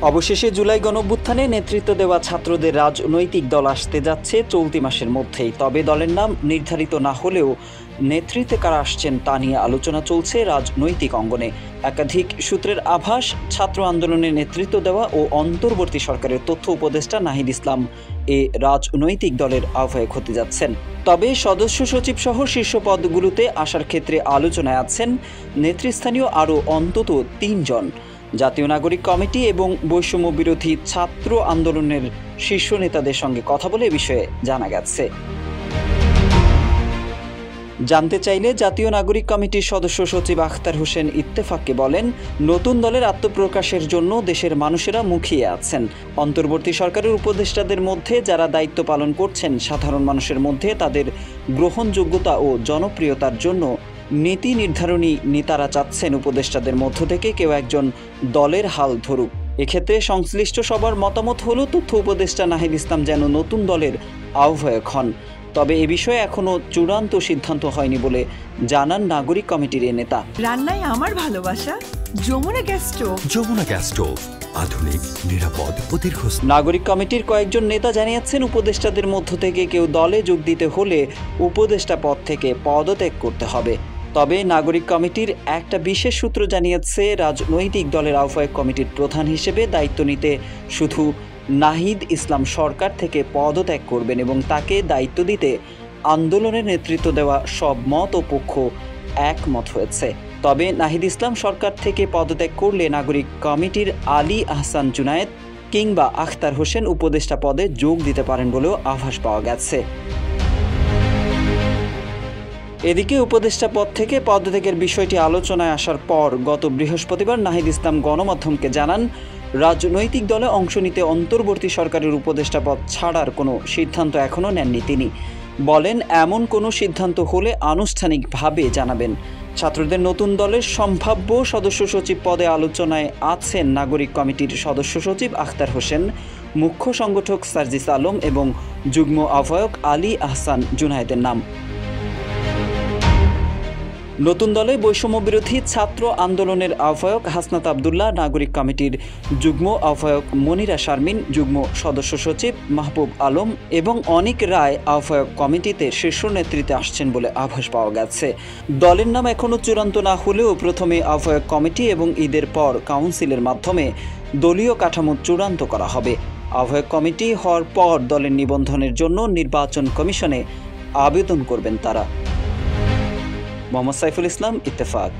অবশেষে জুলাই গণঅভ্যুত্থানে নেতৃত্ব দেওয়া ছাত্রদের রাজনৈতিক দল আসতে যাচ্ছে চলতি মাসের মধ্যেই। তবে দলের নাম নির্ধারিত না হলেও নেতৃত্বে কারা আসছেন তা নিয়ে আলোচনা চলছে রাজনৈতিক অঙ্গনে। একাধিক সূত্রের আভাস, ছাত্র আন্দোলনে নেতৃত্ব দেওয়া ও অন্তর্বর্তী সরকারের তথ্য উপদেষ্টা নাহিদ ইসলাম এ রাজনৈতিক দলের আহ্বায়ক হতে যাচ্ছেন। তবে সদস্য সচিব সহ শীর্ষ পদগুলোতে আসার ক্ষেত্রে আলোচনায় আছেন নেতৃস্থানীয় আরও অন্তত ৩ জন। জাতীয় নাগরিক কমিটি এবং বৈষম্য বিরোধী ছাত্র আন্দোলনের শীর্ষ নেতাদের সঙ্গে কথা বলে এ বিষয়ে জানা গেছে। জানতে চাইলে জাতীয় নাগরিক কমিটির সদস্য সচিব আখতার হোসেন ইত্তেফাককে বলেন, নতুন দলের আত্মপ্রকাশের জন্য দেশের মানুষেরা মুখিয়ে আছেন। অন্তর্বর্তী সরকারের উপদেষ্টাদের মধ্যে যারা দায়িত্ব পালন করছেন, সাধারণ মানুষের মধ্যে তাদের গ্রহণযোগ্যতা ও জনপ্রিয়তার জন্য নীতি নির্ধারণী নেতারা চাচ্ছেন উপদেষ্টাদের মধ্য থেকে কেউ একজন দলের হাল ধরুক। এক্ষেত্রে সংশ্লিষ্ট সবার মতামত হলো তথ্য উপদেষ্টা নাহিদ ইসলাম যেন নতুন দলের আহ্বায়ক হন। তবে এ বিষয়ে এখনো চূড়ান্ত সিদ্ধান্ত হয়নি বলে জানান নাগরিক কমিটির এ নেতা। রান্নায় আমার ভালোবাসা Jamuna gas stove. Jamuna gas stove, আধুনিক, নিরাপদ ও দীর্ঘস্থায়ী। নাগরিক কমিটির কয়েকজন নেতা জানিয়েছেন, উপদেষ্টাদের মধ্য থেকে কেউ দলে যোগ দিতে হলে উপদেষ্টা পদ থেকে পদত্যাগ করতে হবে। তবে নাগরিক কমিটির একটা বিশেষ সূত্র জানিয়েছে, রাজনৈতিক দলের আহ্বায়ক কমিটির প্রধান হিসেবে দায়িত্ব নিতে শুধু নাহিদ ইসলাম সরকার থেকে পদত্যাগ করবেন এবং তাকে দায়িত্ব দিতে আন্দোলনের নেতৃত্ব দেওয়া সব মত ও পক্ষ একমত হয়েছে। তবে নাহিদ ইসলাম সরকার থেকে পদত্যাগ করলে নাগরিক কমিটির আলী আহসান জুনায়েদ কিংবা আখতার হোসেন উপদেষ্টা পদে যোগ দিতে পারেন বলেও আভাস পাওয়া গেছে। এদিকে উপদেষ্টা পদ থেকে পদত্যাগের বিষয়টি আলোচনায় আসার পর গত বৃহস্পতিবার নাহিদ ইসলাম গণমাধ্যমকে জানান, রাজনৈতিক দলে অংশ নিতে অন্তর্বর্তী সরকারের উপদেষ্টা পদ ছাড়ার কোনো সিদ্ধান্ত এখনও নেননি তিনি। বলেন, এমন কোনো সিদ্ধান্ত হলে আনুষ্ঠানিকভাবে জানাবেন। ছাত্রদের নতুন দলের সম্ভাব্য সদস্য সচিব পদে আলোচনায় আছেন নাগরিক কমিটির সদস্য সচিব আখতার হোসেন, মুখ্য সংগঠক সার্জিস আলম এবং যুগ্ম আহ্বায়ক আলী আহসান জুনায়েদের নাম। নতুন দলে বৈষম্য বিরোধী ছাত্র আন্দোলনের আহ্বায়ক হাসনাত আবদুল্লাহ, নাগরিক কমিটির যুগ্ম আহ্বায়ক মনিরা শারমিন, যুগ্ম সদস্য সচিব মাহবুব আলম এবং অনিক রায় আহ্বায়ক কমিটিতে শীর্ষ নেতৃত্বে আসছেন বলে আভাস পাওয়া গেছে। দলের নাম এখনও চূড়ান্ত না হলেও প্রথমে আহ্বায়ক কমিটি এবং ঈদের পর কাউন্সিলের মাধ্যমে দলীয় কাঠামো চূড়ান্ত করা হবে। আহ্বায়ক কমিটি হওয়ার পর দলের নিবন্ধনের জন্য নির্বাচন কমিশনে আবেদন করবেন তারা। মোহাম্মদ সাইফুল ইসলাম, ইত্তেফাক।